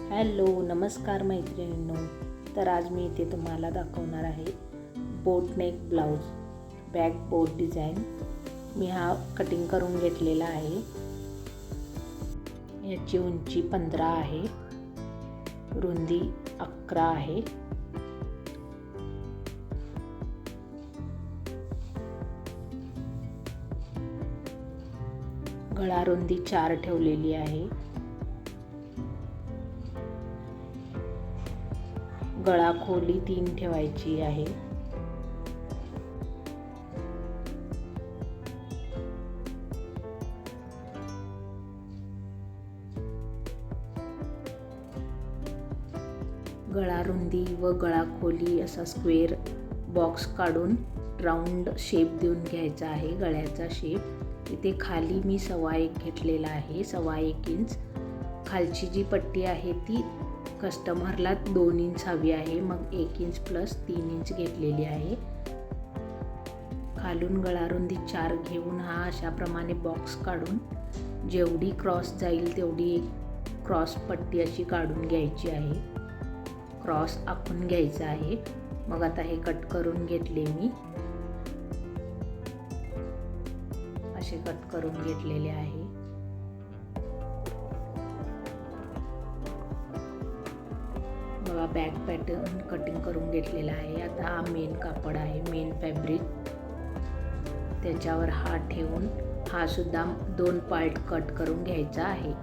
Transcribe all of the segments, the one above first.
Hello नमस्कार मैत्रिणींनो. तर आज मी इथे तुम्हाला दाखवणार आहे बोट नेक ब्लाऊज बॅक बोट डिझाईन. मी हा कटिंग करून घेतलेला आहे. याची उंची 15 आहे, रुंदी 11 आहे. गळा रुंदी 4 ठेवलेली आहे. गळा खोली 3 ठेवायची आहे. गळा रुंदी व गळा खोली असा स्क्वेअर बॉक्स काढून राऊंड शेप देऊन घ्यायचा आहे. गळ्याचा शेप इथे खाली मी 1.25 घेतलेला आहे, 1.25 इंच. खालची जी पट्टी आहे ती कस्टमरला 2 इंच हवी आहे, मग 1 इंच प्लस 3 इंच घेतलेली आहे. खालून गळा रुंदी 4 घेऊन हा अशा प्रमाणे बॉक्स काढून जेवढी क्रॉस जाईल तेवढी एक क्रॉस पट्टी अशी काढून घ्यायची आहे. क्रॉस आखून घ्यायचा आहे. मग आता हे कट करून घेतले मी, असे कट करून घेतलेले आहे. बघा बॅक पॅटर्न कटिंग करून घेतलेला आहे. आता हा मेन कापड आहे, मेन फॅब्रिक, त्याच्यावर हा ठेवून हा सुद्धा 2 पार्ट कट करून घ्यायचा आहे.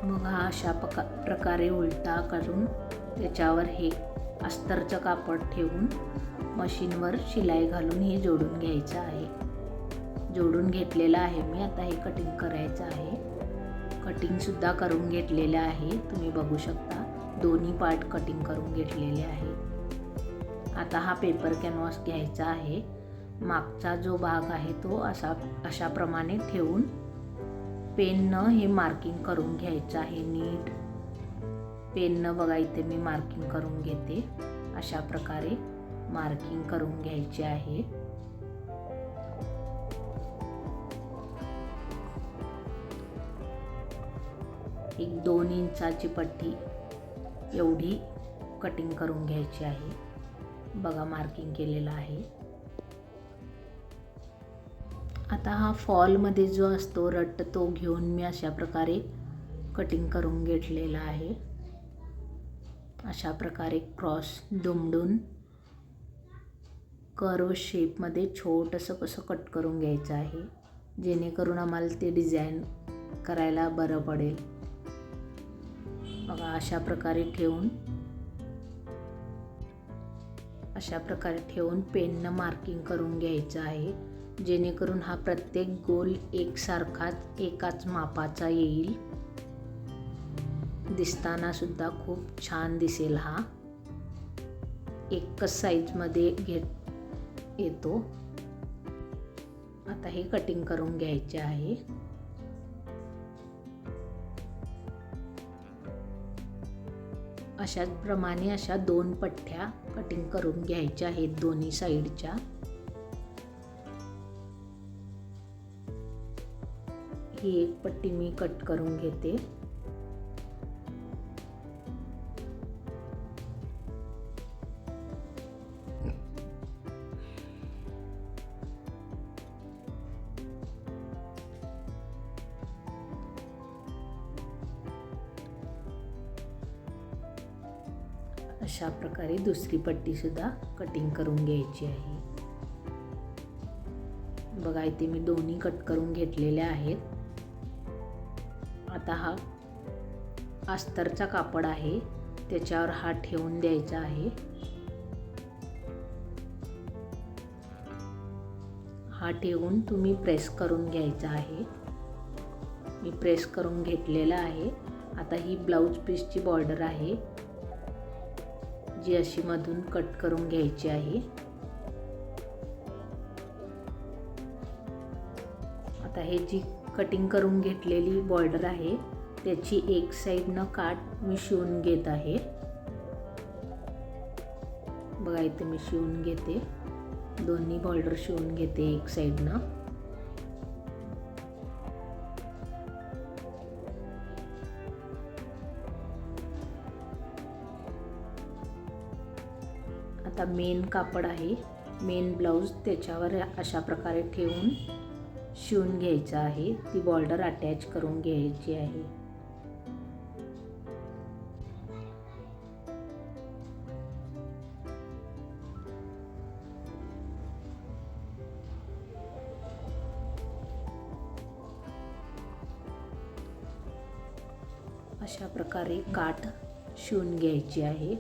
मग हा अशा प्रकारे उलटा करून त्याच्यावर हे अस्तरचं कापड ठेवून मशीनवर शिलाई घालून हे जोडून घ्यायचं आहे. जोडून घेतलेलं आहे मी. आता हे कटिंग करायचं आहे. कटिंग सुद्धा करून घेतलेलं आहे, तुम्ही बघू शकता. दोन्ही पार्ट कटिंग करून घेतलेले आहे. आता हा पेपर कॅनव्हास घ्यायचा आहे. मागचा जो भाग आहे तो अशा प्रमाणे ठेवून पेननं हे मार्किंग करून घ्यायचं आहे. नीट पेननं बघा इथे मी मार्किंग करून घेते. अशा प्रकारे मार्किंग करून घ्यायचे आहे. एक 2 इंचाची पट्टी एवढी कटिंग करून घ्यायची आहे. बघा मार्किंग केलेलं आहे. आता हा फॉलमध्ये जो असतो रट तो घेऊन मी अशा प्रकारे कटिंग करून घेतलेला आहे. अशा प्रकारे क्रॉस दुमडून कर्व शेपमध्ये छोटंसं कसं कट करून घ्यायचं आहे, जेणेकरून आम्हाला ते डिझाईन करायला बरं पडेल. बघा अशा प्रकारे ठेवून पेननं मार्किंग करून घ्यायचं आहे, जेणेकरून हा प्रत्येक गोल एकसारखाच एकाच मापाचा येईल. दिसताना सुद्धा खूप छान दिसेल. हा एकच साईजमध्ये येतो. आता हे कटिंग करून घ्यायचे आहे. अशाच प्रमाणे अशा 2 पट्ट्या कटिंग करून घ्यायच्या आहेत दोन्ही साईडच्या. ही एक पट्टी मी कट करून घेते. अशा प्रकारे दुसरी पट्टी सुद्धा कटिंग करून घ्यायची आहे. बघा इथे मी दोन्ही कट करून घेतलेल्या आहेत. आता हा अस्तरचा कापड आहे, त्याच्यावर हा ठेवून द्यायचा आहे. हा ठेवून तुम्ही प्रेस करून घ्यायचा आहे. मी प्रेस करून घेतलेला आहे. आता ही ब्लाऊज पीसची बॉर्डर आहे, जी अशी मधून कट करून घ्यायची आहे. आता हे जी कटिंग करून घेतलेली बॉर्डर आहे त्याची एक साईडनं काठ मी शिवून घेत आहे. बघा इथे मी शिवून घेते. दोन्ही बॉर्डर शिवून घेते एक साईडनं. आता मेन कापड आहे, मेन ब्लाऊज त्याच्यावर अशा प्रकारे ठेवून शिवून घ्यायचं आहे. ती बॉर्डर अटॅच करून घ्यायची आहे. अशा प्रकारे काठ शिवून घ्यायची आहे.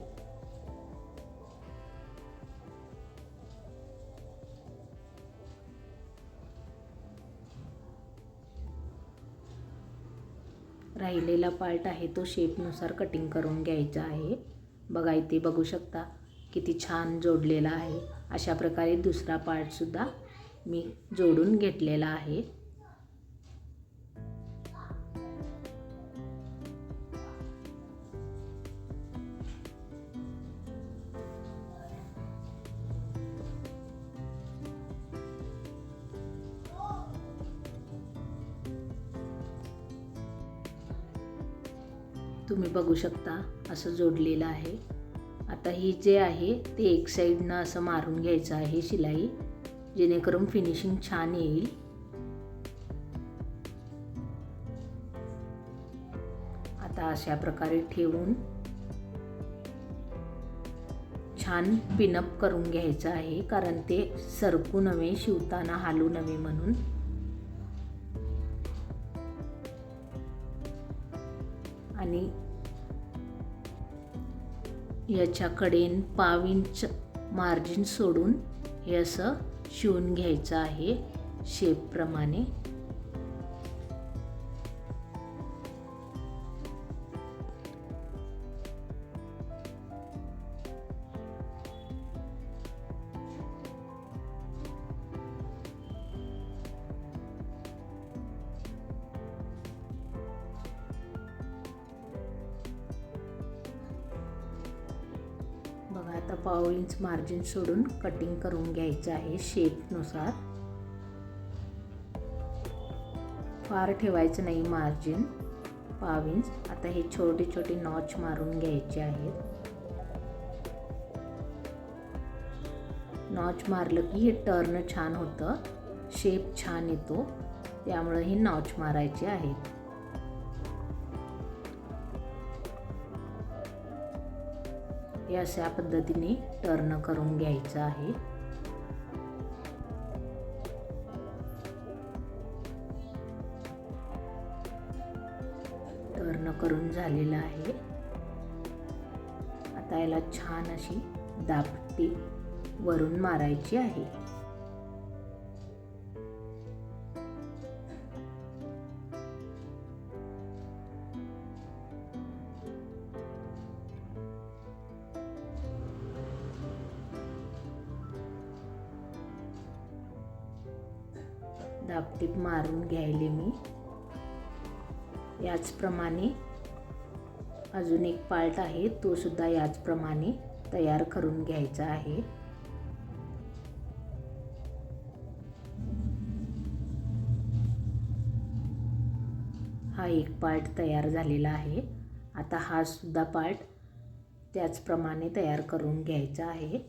राहिलेला पार्ट आहे तो शेपनुसार कटिंग करून घ्यायचा आहे. बघा इथे बघू शकता किती छान जोडलेला आहे. अशा प्रकारे दुसरा पार्ट सुद्धा मी जोडून घेतलेला आहे. तुम्ही बघू शकता असं जोडलेलं आहे. आता ही जे आहे ते एक साईडनं असं मारून घ्यायचं आहे शिलाई, जेणेकरून फिनिशिंग छान येईल. आता अशा प्रकारे ठेवून छान पिनअप करून घ्यायचं आहे, कारण ते सरकू नये, शिवताना हालू नये म्हणून. आणि याच्याकडेन 1/2 इंच मार्जिन सोडून हे असं शिवून घ्यायचं आहे शेपप्रमाणे. बघा आता 1/2 इंच मार्जिन सोडून कटिंग करून घ्यायचं आहे शेपनुसार. फार ठेवायचं नाही मार्जिन, 1/2 इंच. आता हे छोटे छोटे नॉच मारून घ्यायचे आहेत. नॉच मारलं की हे टर्न छान होतं, शेप छान येतो, त्यामुळे हे नॉच मारायचे आहेत. हे अशा पद्धतीने टर्न करून घ्यायचं आहे. टर्न करून झालेलं आहे. आता याला छान अशी दाबटी वरून मारायची आहे. दाबटीप मारून घ्यायले मी. याचप्रमाणे अजून एक पार्ट आहे, तो सुद्धा याचप्रमाणे तयार करून घ्यायचा आहे. हा एक पार्ट तयार झालेला आहे. आता हा सुद्धा पार्ट त्याचप्रमाणे तयार करून घ्यायचा आहे.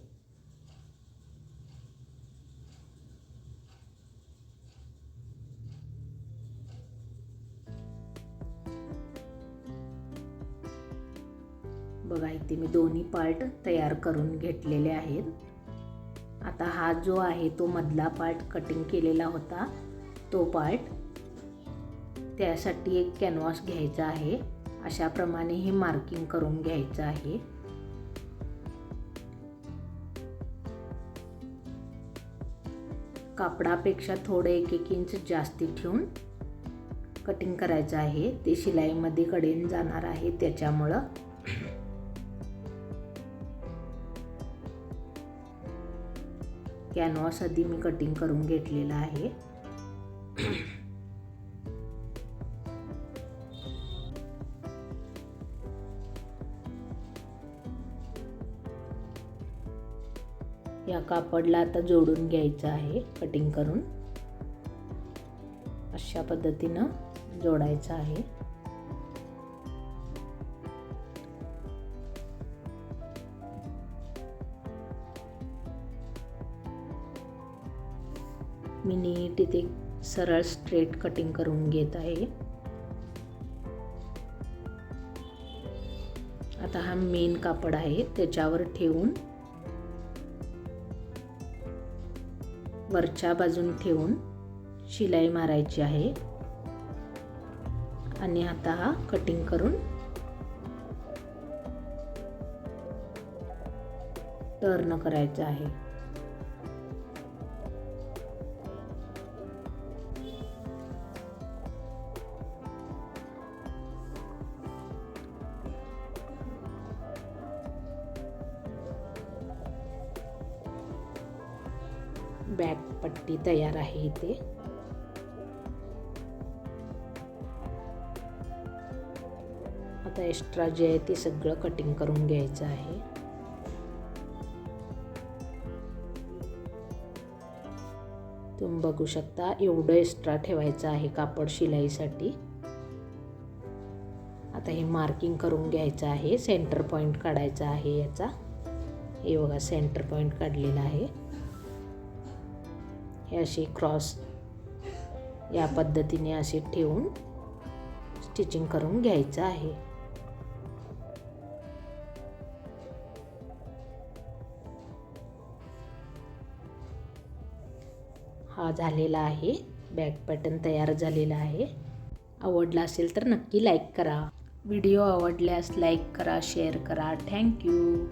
बघा इथे मी दोन्ही पार्ट तयार करून घेतलेले आहेत. आता हा जो आहे तो मधला पार्ट कटिंग केलेला होता तो पार्ट, त्यासाठी एक कॅनव्हास घ्यायचा आहे. अशा प्रमाणे हे मार्किंग करून घ्यायचं आहे. कापडापेक्षा थोडे 1-1 इंच जास्ती ठेवून कटिंग करायचं आहे. ते शिलाईमध्ये कडेन जाणार आहे त्याच्यामुळं. कॅनव्हास आधी मी कटिंग करून घेतलेला आहे. या कापडला आता जोडून घ्यायचं आहे कटिंग करून. अशा पद्धतीनं जोडायचं आहे. मी नीट इथे सरळ स्ट्रेट कटिंग करून घेत आहे. आता हा मेन कापड आहे त्याच्यावर ठेवून वरच्या बाजून ठेवून शिलाई मारायची आहे आणि आता हा कटिंग करून टर्न करायचा आहे. बॅक पट्टी तयार आहे इथे. आता एक्स्ट्रा जे आहे ते सगळं कटिंग करून घ्यायचं आहे. तुम्ही बघू शकता एवढं एक्स्ट्रा ठेवायचं आहे कापड शिलाईसाठी. आता हे मार्किंग करून घ्यायचं आहे. सेंटर पॉइंट काढायचा आहे याचा. हे बघा सेंटर पॉइंट काढलेला आहे. हे अशी क्रॉस या पद्धतीने असे ठेवून स्टिचिंग करून घ्यायचं आहे. हा झालेला आहे. बॅक पॅटर्न तयार झालेला आहे. आवडला असेल तर नक्की लाईक करा. व्हिडिओ आवडल्यास लाईक करा, शेअर करा. थँक्यू.